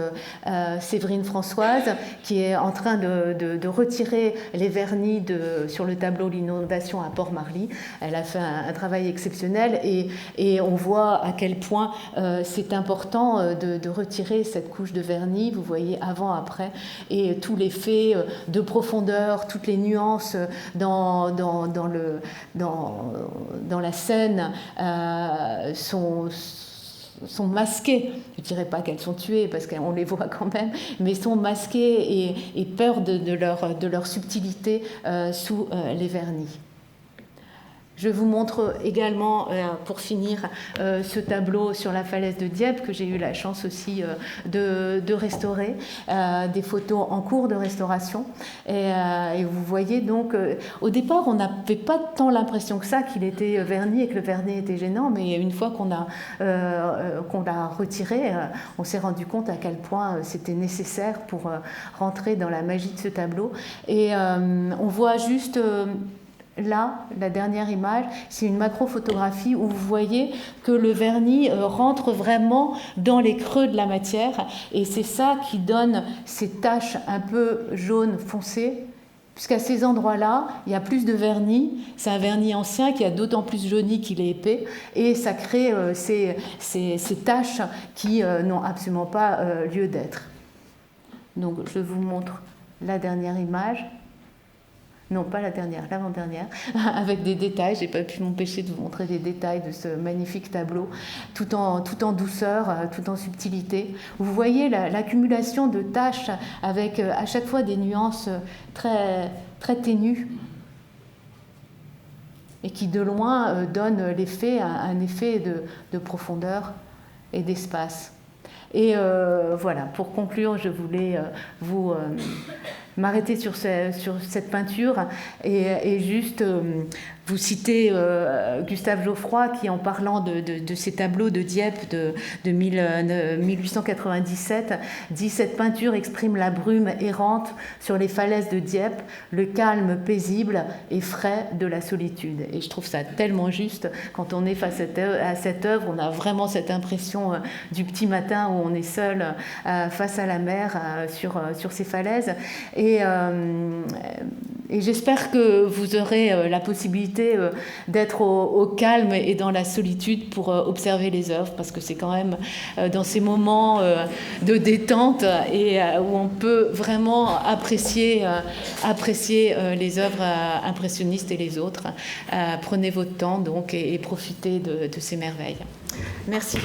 Speaker 1: Séverine Françoise, qui est en train de retirer les vernis sur le tableau L'inondation à Port-Marly. Elle a fait un travail exceptionnel et on voit à quel point c'est important de retirer cette couche de vernis. Vous voyez avant, après, et tout l'effet de profondeur, toutes les nuances dans la scène sont masquées. Je ne dirais pas qu'elles sont tuées parce qu'on les voit quand même, mais sont masquées et peur de leur subtilité sous les vernis. Je vous montre également, pour finir, ce tableau sur la falaise de Dieppe que j'ai eu la chance aussi de restaurer, des photos en cours de restauration. Et vous voyez donc, au départ, on n'avait pas tant l'impression que ça qu'il était verni et que le vernis était gênant, mais une fois qu'on l'a retiré, on s'est rendu compte à quel point c'était nécessaire pour rentrer dans la magie de ce tableau. Et on voit juste Là, la dernière image, c'est une macrophotographie où vous voyez que le vernis rentre vraiment dans les creux de la matière et c'est ça qui donne ces taches un peu jaunes foncées, puisqu'à ces endroits-là, il y a plus de vernis. C'est un vernis ancien qui a d'autant plus jauni qu'il est épais et ça crée ces taches qui n'ont absolument pas lieu d'être. Donc je vous montre la dernière image. Non, pas la dernière, l'avant-dernière, avec des détails. Je n'ai pas pu m'empêcher de vous montrer des détails de ce magnifique tableau, tout en douceur, tout en subtilité. Vous voyez l'accumulation de taches avec à chaque fois des nuances très, très ténues et qui de loin donnent un effet de profondeur et d'espace. Et voilà, pour conclure, je voulais vous m'arrêter sur cette peinture et juste vous citer Gustave Geoffroy qui, en parlant de ces tableaux de Dieppe de 1897, dit « Cette peinture exprime la brume errante sur les falaises de Dieppe, le calme paisible et frais de la solitude. » Et je trouve ça tellement juste. Quand on est face à cette œuvre, on a vraiment cette impression du petit matin où on est seul face à la mer sur ces falaises. Et j'espère que vous aurez la possibilité d'être au calme et dans la solitude pour observer les œuvres, parce que c'est quand même dans ces moments de détente et où on peut vraiment apprécier les œuvres impressionnistes et les autres. Prenez votre temps donc et profitez de ces merveilles. Merci.